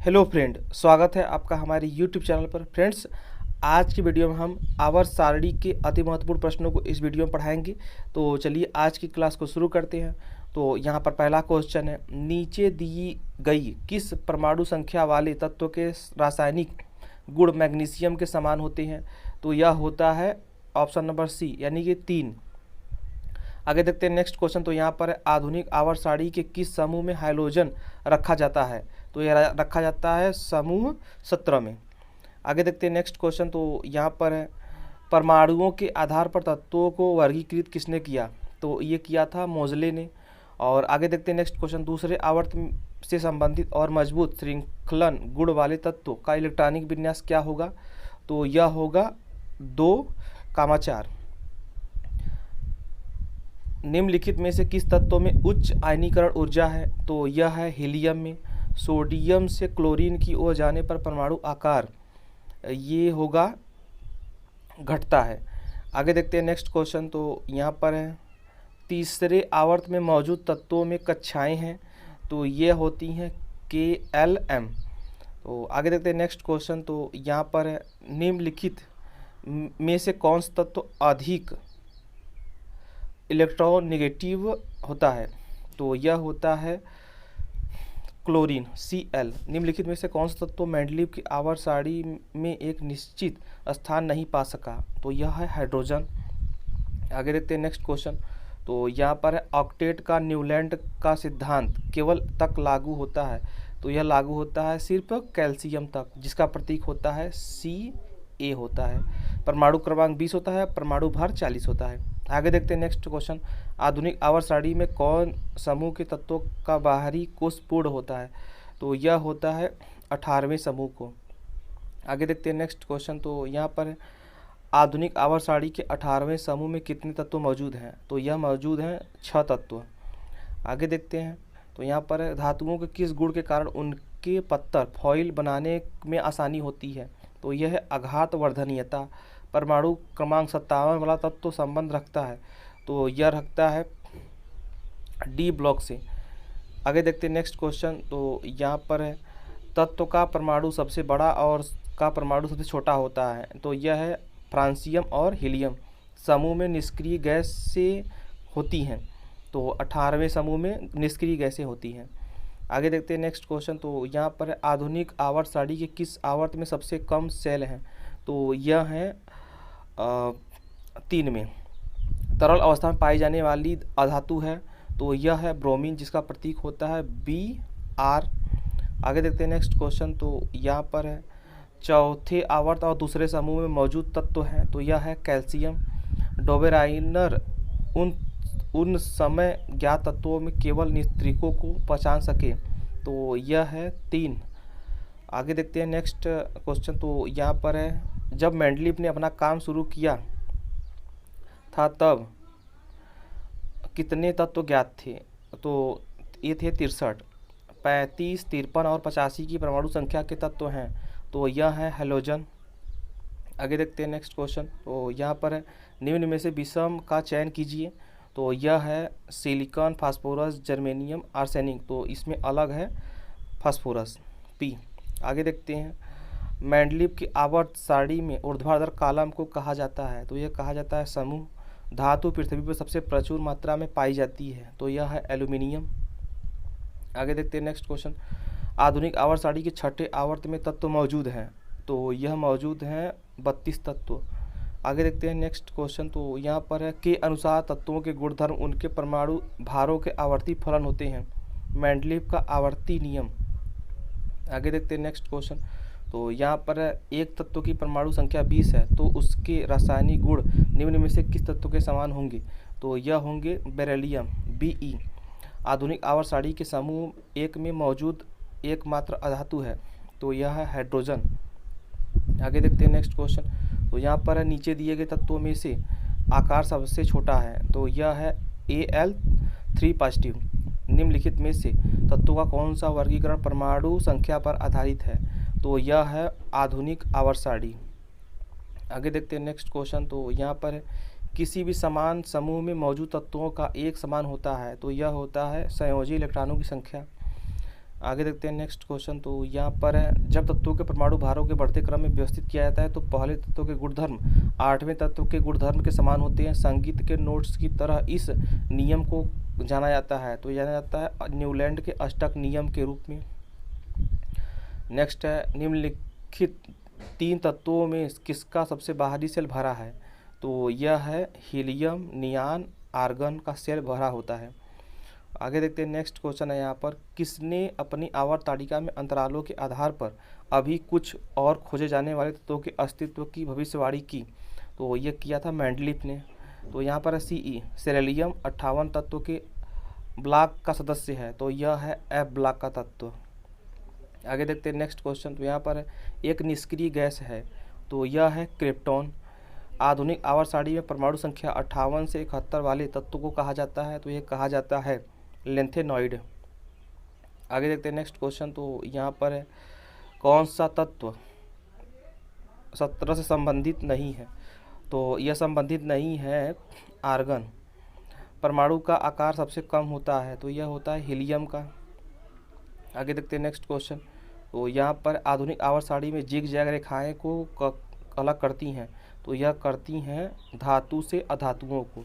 Hello friend, स्वागत है आपका हमारे यूट्यूब चैनल पर। फ्रेंड्स, आज की वीडियो में हम आवर्त सारणी के अति महत्वपूर्ण प्रश्नों को इस वीडियो में पढ़ाएंगे। तो चलिए आज की क्लास को शुरू करते हैं। तो यहाँ पर पहला क्वेश्चन है, नीचे दी गई किस परमाणु संख्या वाले तत्व के रासायनिक गुण मैग्नीशियम के समान होते हैं? तो यह होता है ऑप्शन नंबर सी, यानी कि 3। आगे देखते हैं नेक्स्ट क्वेश्चन। तो यहाँ पर आधुनिक आवर्त सारणी के किस समूह में हाइड्रोजन रखा जाता है? तो यह रखा जाता है समूह 17 में। आगे देखते हैं नेक्स्ट क्वेश्चन। तो यहाँ पर है, परमाणुओं के आधार पर तत्वों को वर्गीकृत किसने किया? तो ये किया था मोजले ने। और आगे देखते हैं नेक्स्ट क्वेश्चन, दूसरे आवर्त से संबंधित और मजबूत श्रृंखलन गुण वाले तत्व का इलेक्ट्रॉनिक विन्यास क्या होगा? तो यह होगा 2,4। निम्नलिखित में से किस तत्व में उच्च आयनीकरण ऊर्जा है? तो यह है हीलियम में। सोडियम से क्लोरीन की ओर जाने पर परमाणु आकार ये होगा घटता है। आगे देखते हैं नेक्स्ट क्वेश्चन। तो यहाँ पर है, तीसरे आवर्त में मौजूद तत्वों में कक्षाएं हैं। तो ये होती हैं KLM। तो आगे देखते हैं नेक्स्ट क्वेश्चन। तो यहाँ पर है, निम्नलिखित में से कौन सा तत्व अधिक इलेक्ट्रोनेगेटिव होता है? तो यह होता है क्लोरीन Cl। निम्नलिखित में से कौन सा तत्व मेंडलीव की आवर्त सारणी में एक निश्चित स्थान नहीं पा सका? तो यह है हाइड्रोजन। आगे देखते हैं नेक्स्ट क्वेश्चन। तो यहाँ पर है, ऑक्टेट का न्यूलैंड का सिद्धांत केवल तक लागू होता है? तो यह लागू होता है सिर्फ कैल्शियम तक, जिसका प्रतीक होता है Ca होता है। परमाणु क्रमांक 20 होता है, परमाणु भार 40 होता है। आगे देखते हैं नेक्स्ट क्वेश्चन, आधुनिक आवर्त सारणी में कौन समूह के तत्वों का बाहरी कोष पूर्ण होता है? तो यह होता है 18वें समूह को। आगे देखते हैं नेक्स्ट क्वेश्चन। तो यहाँ पर आधुनिक आवर्त सारणी के 18वें समूह में कितने तत्व मौजूद हैं? तो यह मौजूद हैं 6 तत्व। आगे देखते हैं। तो यहाँ पर धातुओं के किस गुण के कारण उनके पत्थर फॉइल बनाने में आसानी होती है? तो यह है आघात वर्धनीयता। परमाणु क्रमांक 57 वाला तत्व संबंध रखता है? तो यह रखता है D ब्लॉक से। आगे देखते हैं नेक्स्ट क्वेश्चन। तो यहाँ पर है, तत्व का परमाणु सबसे बड़ा और का परमाणु सबसे छोटा होता है? तो यह है फ्रांसियम और हीलियम। समूह में निष्क्रिय गैस से होती हैं? तो 18वें समूह में निष्क्रिय गैसें होती हैं। आगे देखते हैं नेक्स्ट क्वेश्चन। तो यहाँ पर आधुनिक आवर्त सारणी के किस आवर्त में सबसे कम सेल हैं? तो यह है 3 में। तरल अवस्था में पाई जाने वाली अधातु है? तो यह है ब्रोमीन, जिसका प्रतीक होता है Br। आगे देखते हैं नेक्स्ट क्वेश्चन। तो यहाँ पर है, चौथे आवर्त और दूसरे समूह में मौजूद तत्व हैं? तो यह है कैल्शियम। डोबेराइनर उन समय ज्ञात तत्वों में केवल नियंत्रिकों को पहचान सके? तो यह है 3। आगे देखते हैं नेक्स्ट क्वेश्चन। तो यहाँ पर है, जब मेंडलीव ने अपना काम शुरू किया था तब कितने तत्व ज्ञात थे? तो ये थे 63। 35, 53 और 85 की परमाणु संख्या के तत्व हैं? तो यह है हैलोजन। आगे देखते हैं नेक्स्ट क्वेश्चन। तो यहाँ पर है, निम्न में से विषम का चयन कीजिए। तो यह है सिलिकॉन, फास्फोरस, जर्मेनियम, आर्सेनिक। तो इसमें अलग है फास्फोरस P। आगे देखते हैं, मेंडलीव की आवर्त सारणी में ऊर्ध्वाधर कॉलम को कहा जाता है? तो यह कहा जाता है समूह। धातु पृथ्वी पर सबसे प्रचुर मात्रा में पाई जाती है? तो यह है एल्यूमिनियम। आगे देखते हैं नेक्स्ट क्वेश्चन, आधुनिक आवर्त सारणी के छठे आवर्त में तत्व मौजूद हैं? तो यह मौजूद हैं 32 तत्व। आगे देखते हैं नेक्स्ट क्वेश्चन। तो यहाँ पर है, के अनुसार तत्वों के गुणधर्म उनके परमाणु भारों के आवर्ती फलन होते हैं? मेंडलीव का आवर्ती नियम। आगे देखते हैं नेक्स्ट क्वेश्चन। तो यहाँ पर है, एक तत्व की परमाणु संख्या 20 है, तो उसके रासायनिक गुण निम्न में से किस तत्व के समान होंगे? तो यह होंगे बेरिलियम Be। आधुनिक आवर्त सारणी के समूह 1 में मौजूद एकमात्र अधातु है? तो यह है हाइड्रोजन। आगे देखते हैं नेक्स्ट क्वेश्चन। तो यहाँ पर है, नीचे दिए गए तत्वों में से आकार सबसे छोटा है? तो यह है Al3 पॉजिटिव। निम्नलिखित में से तत्वों का कौन सा वर्गीकरण परमाणु संख्या पर आधारित है? तो यह है आधुनिक आवर्त सारणी। आगे देखते हैं नेक्स्ट क्वेश्चन। तो यहाँ पर है, किसी भी समान समूह में मौजूद तत्वों का एक समान होता है? तो यह होता है संयोजी इलेक्ट्रॉनों की संख्या। आगे देखते हैं नेक्स्ट क्वेश्चन। तो यहाँ पर है, जब तत्वों के परमाणु भारों के बढ़ते क्रम में व्यवस्थित किया जाता है तो पहले तत्व के गुणधर्म 8वें तत्व के गुणधर्म के समान होते हैं। संगीत के नोट्स की तरह इस नियम को जाना जाता है, तो जाना जाता है न्यूलैंड के अष्टक नियम के रूप में। नेक्स्ट है, निम्नलिखित 3 तत्वों में किसका सबसे बाहरी शेल भरा है? तो यह है हीलियम, नियान, आर्गन का शेल भरा होता है। आगे देखते हैं नेक्स्ट क्वेश्चन है यहाँ पर, किसने अपनी आवर्त तालिका में अंतरालों के आधार पर अभी कुछ और खोजे जाने वाले तत्वों के अस्तित्व की भविष्यवाणी की? तो ये किया था मेंडलीफ ने। तो यहाँ पर सीई सेलेनियम 58 तत्व के ब्लॉक का सदस्य है, तो यह है एफ ब्लॉक का तत्व। आगे देखते हैं नेक्स्ट क्वेश्चन। तो यहाँ पर एक निष्क्रिय गैस है, तो यह है क्रिप्टॉन। आधुनिक आवर्त सारणी में परमाणु संख्या 58 से 71 वाले तत्व को कहा जाता है, तो यह कहा जाता है लेंथेनॉइड। आगे देखते हैं नेक्स्ट क्वेश्चन। तो यहाँ पर है, कौन सा तत्व 17 से संबंधित नहीं है? तो यह संबंधित नहीं है आर्गन। परमाणु का आकार सबसे कम होता है, तो यह होता है हीलियम का। आगे देखते हैं नेक्स्ट क्वेश्चन। तो यहाँ पर आधुनिक आवर्त सारणी में जिग जैग रेखाएं को अलग करती हैं, तो यह करती हैं धातु से अधातुओं को।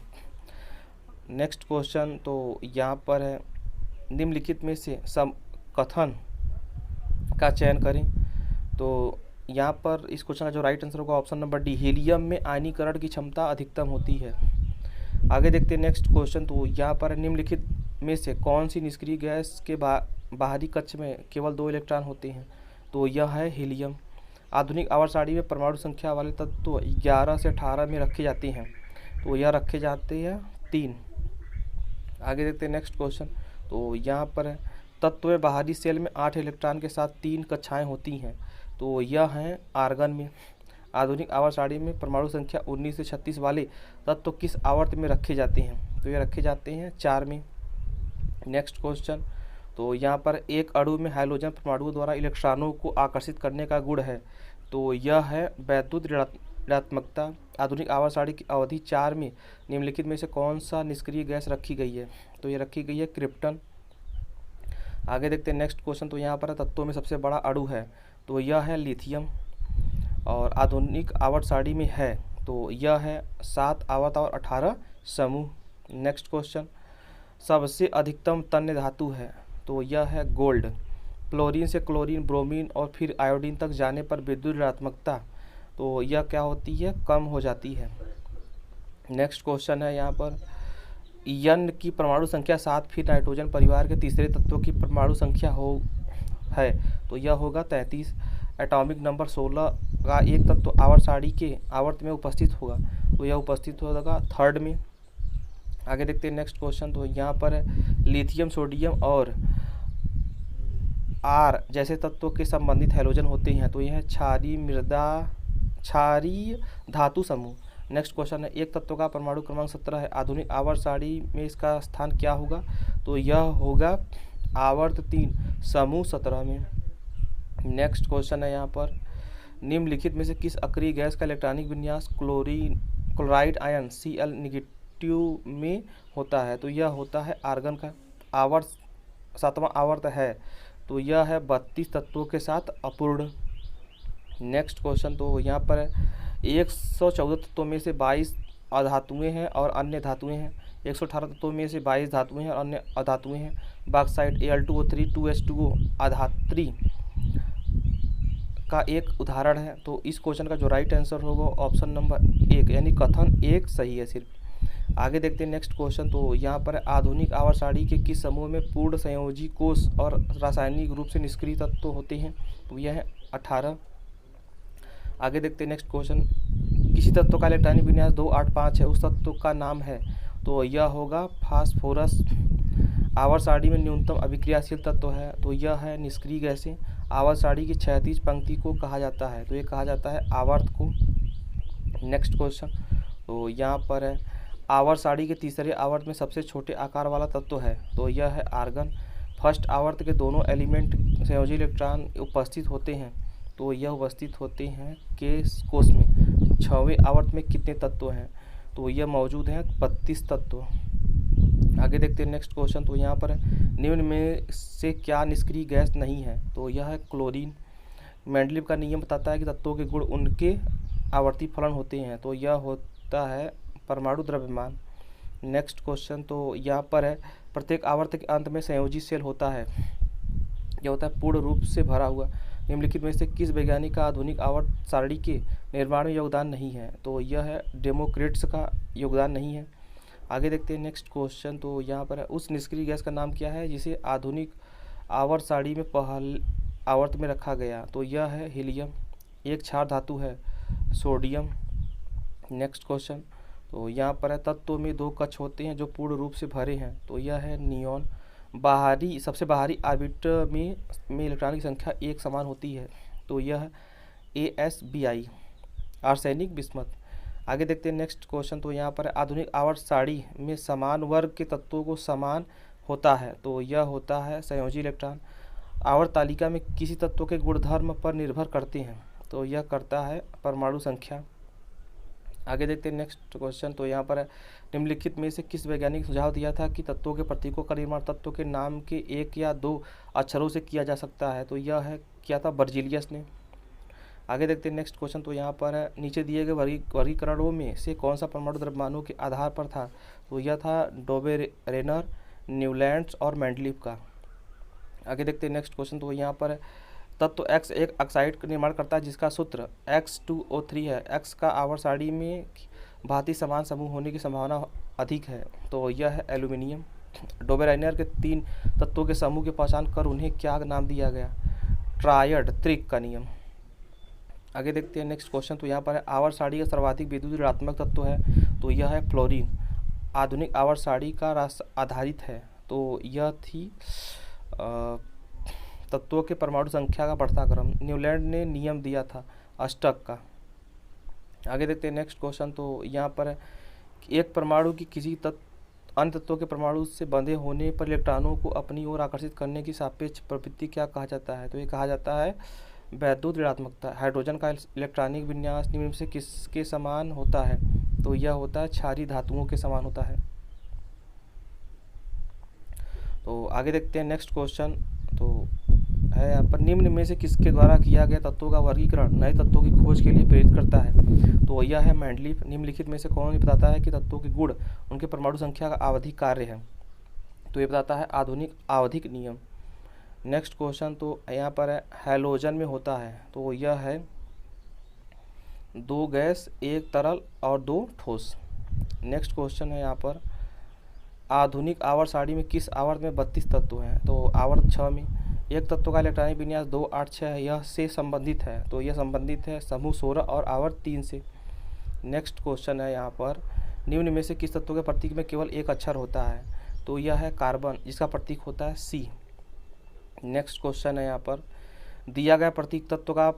Next question. तो यहाँ पर है, निम्नलिखित में से कथन का चयन करें। तो यहाँ पर इस क्वेश्चन का जो राइट आंसर होगा ऑप्शन नंबर डी, हीलियम में आयनीकरण की क्षमता अधिकतम होती है। आगे देखते हैं नेक्स्ट क्वेश्चन। तो यहाँ पर निम्नलिखित में से कौन सी निष्क्रिय गैस के बाहरी कक्ष में केवल 2 इलेक्ट्रॉन होते हैं? तो यह है हीलियम। आधुनिक आवर्त सारणी में परमाणु संख्या वाले तत्व 11 से 18 में रखे जाते हैं, तो यह रखे जाते हैं 3। आगे देखते हैं नेक्स्ट क्वेश्चन। तो यहाँ पर है, तत्व में बाहरी शेल में 8 इलेक्ट्रॉन के साथ 3 कक्षाएं होती हैं, तो यह हैं आर्गन में। आधुनिक आवर्त सारणी में परमाणु संख्या 19 से 36 वाले तत्व किस आवर्त में रखे जाते हैं? तो ये रखे जाते हैं 4 में। Next question. तो यहाँ पर एक अणु में हाइड्रोजन परमाणुओं द्वारा इलेक्ट्रॉनों को आकर्षित करने का गुण है, तो यह है वैद्युत ऋणात्मकता। आधुनिक आवर्त सारणी की अवधि 4 में निम्नलिखित में से कौन सा निष्क्रिय गैस रखी गई है? तो ये रखी गई है क्रिप्टन। आगे देखते हैं नेक्स्ट क्वेश्चन। तो यहाँ पर तत्वों में सबसे बड़ा अणु है, तो यह है लिथियम और आधुनिक आवर्त सारणी में है, तो यह है 7 आवर्त और 18 समूह। Next question. सबसे अधिकतम तन्य धातु है, तो यह है गोल्ड। क्लोरीन से क्लोरीन, ब्रोमीन और फिर आयोडीन तक जाने पर विद्युत ऋणात्मकता, तो यह क्या होती है? कम हो जाती है। नेक्स्ट क्वेश्चन है यहाँ पर, एन की परमाणु संख्या 7, फिर नाइट्रोजन परिवार के तीसरे तत्व की परमाणु संख्या है, तो यह होगा 33। एटॉमिक नंबर 16 का एक तत्व आवर्त सारणी के आवर्त में उपस्थित होगा, तो यह उपस्थित होगा 3rd में। आगे देखते हैं नेक्स्ट क्वेश्चन। तो यहाँ पर लिथियम, सोडियम और आर जैसे तत्वों के संबंधित हैलोजन होते हैं, तो यह क्षारीय धातु समूह। नेक्स्ट क्वेश्चन है, एक तत्व का परमाणु क्रमांक 17 है, आधुनिक आवर्त सारणी में इसका स्थान क्या होगा? तो यह होगा आवर्त 3 समूह 17 में। नेक्स्ट क्वेश्चन है यहाँ पर, निम्नलिखित में से किस अक्रिय गैस का इलेक्ट्रॉनिक विन्यास क्लोराइड आयन Cl नेगेटिव में होता है? तो यह होता है आर्गन का। आवर्त 7वां आवर्त है, तो यह है 32 तत्वों के साथ अपूर्ण। Next question. तो यहाँ पर 114 तत्वों में से 22 अधातुएं हैं और अन्य धातुएं हैं। 118 तत्वों में से 22 धातुएं हैं और अन्य अधातुएं हैं। बॉक्साइट Al2O3 2H2O अधात्री का एक उदाहरण है। तो इस क्वेश्चन का जो राइट आंसर होगा ऑप्शन नंबर 1, यानी कथन 1 सही है सिर्फ। आगे देखते हैं नेक्स्ट क्वेश्चन। तो यहाँ पर आधुनिक आवर्त सारणी के किस समूह में पूर्ण संयोजी कोष और रासायनिक रूप से निष्क्रिय तत्व होते हैं? तो यह है 18। आगे देखते हैं नेक्स्ट क्वेश्चन, किसी तत्व का इलेक्ट्रॉनिक विन्यास 285 है, उस तत्व का नाम है? तो यह होगा फास्फोरस। आवर्त सारणी में न्यूनतम अभिक्रियाशील तत्व है, तो यह है निष्क्रिय गैसें। आवर्त सारणी की क्षैतिज पंक्ति को कहा जाता है, तो ये कहा जाता है आवर्त को। Next question. तो यहाँ पर है, आवर्त सारणी के तीसरे आवर्त में सबसे छोटे आकार वाला तत्व है, तो यह है आर्गन। फर्स्ट आवर्त के दोनों एलिमेंट संयोजी इलेक्ट्रॉन उपस्थित होते हैं, तो यह उपस्थित होते हैं के कोष में। 6वें आवर्त में कितने तत्व हैं? तो यह मौजूद हैं 32 तत्व। आगे देखते हैं नेक्स्ट क्वेश्चन। तो यहाँ पर निम्न में से क्या निष्क्रिय गैस नहीं है? तो यह है क्लोरीन। मेंडलीव का नियम बताता है कि तत्वों के गुण उनके आवर्ती फलन होते हैं, तो यह होता है परमाणु द्रव्यमान। नेक्स्ट क्वेश्चन तो यहाँ पर है प्रत्येक आवर्त के अंत में संयोजी सेल होता है, यह होता है पूर्ण रूप से भरा हुआ। निम्नलिखित में से किस वैज्ञानिक का आधुनिक आवर्त सारणी के निर्माण में योगदान नहीं है? तो यह है डेमोक्रिटस का योगदान नहीं है। आगे देखते हैं नेक्स्ट क्वेश्चन। तो यहाँ पर है उस निष्क्रिय गैस का नाम क्या है जिसे आधुनिक आवर्त सारणी में पहल आवर्त में रखा गया? तो यह है हीलियम। एक क्षार धातु है सोडियम। Next question. तो यहाँ पर है तत्व में दो कक्ष होते हैं जो पूर्ण रूप से भरे हैं, तो यह है नियॉन। सबसे बाहरी ऑर्बिटर में इलेक्ट्रॉन की संख्या एक समान होती है, तो यह AsBi आर्सेनिक बिस्मथ। आगे देखते हैं नेक्स्ट क्वेश्चन। तो यहाँ पर आधुनिक आवर्त सारणी में समान वर्ग के तत्वों को समान होता है, तो यह होता है संयोजी इलेक्ट्रॉन। आवर्त तालिका में किसी तत्व के गुणधर्म पर निर्भर करते हैं, तो यह करता है परमाणु संख्या। आगे देखते हैं नेक्स्ट क्वेश्चन। तो यहाँ पर निम्नलिखित में से किस वैज्ञानिक सुझाव दिया था कि तत्वों के प्रतीकों का निर्माण तत्व के नाम के एक या दो अक्षरों से किया जा सकता है? तो यह है क्या था बर्जीलियस ने। आगे देखते हैं नेक्स्ट क्वेश्चन। तो यहाँ पर नीचे दिए गए वर्गीकरणों में से कौन सा परमाणु द्रव्यमानों के आधार पर था? तो यह था डोबेरेनर, न्यूलैंड्स और मेंडलीव का। आगे देखते हैं नेक्स्ट क्वेश्चन। तो यहाँ पर तत्व X एक ऑक्साइड का निर्माण करता है जिसका सूत्र X2O3 है। X का आवर्त सारणी में भांति समान समूह होने की संभावना अधिक है, तो यह है एल्यूमिनियम। डोबेरेनर के 3 तत्वों के समूह की पहचान कर उन्हें क्या नाम दिया गया? ट्रायड, त्रिक का नियम। आगे देखते हैं नेक्स्ट क्वेश्चन। तो यहाँ पर आवर्त सारणी का सर्वाधिक विद्युत ऋणात्मक तत्व है, तो यह है फ्लोरीन। आधुनिक आवर्त सारणी का राष्ट्र आधारित है, तो यह थी तत्वों के परमाणु संख्या का बढ़ता क्रम। न्यूलैंड ने नियम दिया था अष्टक का। आगे देखते हैं नेक्स्ट क्वेश्चन। तो यहाँ पर एक परमाणु की किसी अन्य तत्वों के परमाणु से बंधे होने पर इलेक्ट्रॉनों को अपनी ओर आकर्षित करने की सापेक्ष प्रवृत्ति क्या कहा जाता है? तो ये कहा जाता है वैद्युत ऋणात्मकता। हाइड्रोजन का इलेक्ट्रॉनिक विन्यास निम्न से किसके समान होता है? तो यह होता है क्षारीय धातुओं के समान होता है। तो आगे देखते हैं नेक्स्ट क्वेश्चन। तो है यहाँ पर निम्न में से किसके द्वारा किया गया तत्वों का वर्गीकरण नए तत्वों की खोज के लिए प्रेरित करता है? तो यह है मेंडलीव। निम्नलिखित में से कौन बताता है कि तत्वों के गुण उनके परमाणु संख्या का आवधिक कार्य है? तो ये बताता है आधुनिक आवधिक नियम। Next question. तो यहाँ पर है हैलोजन में होता है, तो यह है 2 गैस, 1 तरल और 2 ठोस। नेक्स्ट क्वेश्चन है यहाँ पर आधुनिक आवर्त सारणी में किस आवर्त में 32 तत्व हैं? तो आवर्त 6 में। एक तत्व का इलेक्ट्रॉनिक विन्यास 2, 8, 6 यह से संबंधित है, तो यह संबंधित है समूह 16 और आवर्त 3 से। नेक्स्ट क्वेश्चन है यहाँ पर निम्न में से किस तत्व के प्रतीक में केवल एक अक्षर होता है? तो यह है कार्बन, जिसका प्रतीक होता है C। नेक्स्ट क्वेश्चन है यहाँ पर दिया गया प्रतीक तत्व का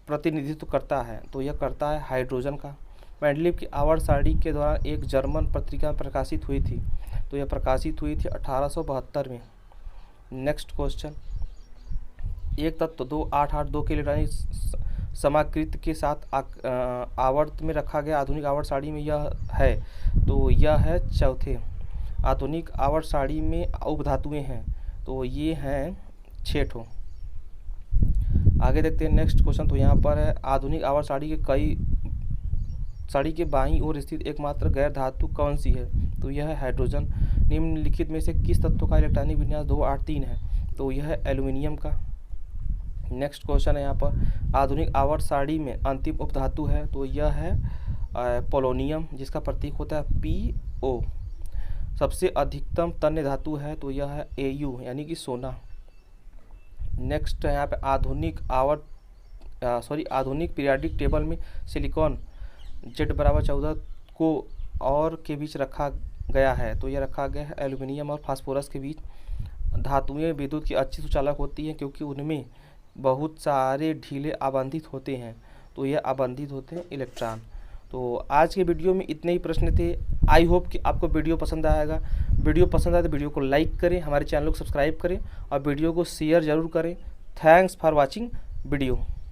प्रतिनिधित्व करता है? तो यह करता है हाइड्रोजन का। मेंडलीव की आवर्त सारणी के दौरान एक जर्मन पत्रिका प्रकाशित हुई थी, तो यह प्रकाशित हुई थी 1872 में। नेक्स्ट क्वेश्चन एक तत्व 2, 8, 8, 2 के इलेक्ट्रॉनिक समाकृत के साथ आवर्त में रखा गया आधुनिक आवर्त सारणी में यह है? तो यह है चौथे। आधुनिक आवर्त सारणी में उपधातुएं हैं, तो ये हैं 6 ठो। आगे देखते हैं नेक्स्ट क्वेश्चन। तो यहाँ पर है आधुनिक आवर्त सारणी के बाईं ओर स्थित एकमात्र गैर धातु कौन सी है? तो यह है हाइड्रोजन। निम्नलिखित में से किस तत्व का इलेक्ट्रॉनिक विन्यास 2, 8, 3 है? तो यह है एल्यूमिनियम का। नेक्स्ट क्वेश्चन है यहाँ पर आधुनिक आवर्त सारणी में अंतिम उपधातु है, तो यह है पोलोनियम, जिसका प्रतीक होता है PO। सबसे अधिकतम तन्य धातु है, तो यह है Au यानी कि सोना। नेक्स्ट है यहाँ पे आधुनिक पीरियाडिक टेबल में सिलिकॉन Z=14 को और के बीच रखा गया है, तो यह रखा गया है एल्यूमिनियम और फास्फोरस के बीच। धातुएं विद्युत की अच्छी सुचालक होती हैं क्योंकि उनमें बहुत सारे ढीले आबंधित होते हैं, तो यह आबंधित होते हैं इलेक्ट्रॉन। तो आज के वीडियो में इतने ही प्रश्न थे। आई होप कि आपको वीडियो पसंद आएगा। वीडियो पसंद आए तो वीडियो को लाइक करें, हमारे चैनल को सब्सक्राइब करें और वीडियो को शेयर ज़रूर करें। Thanks for watching video.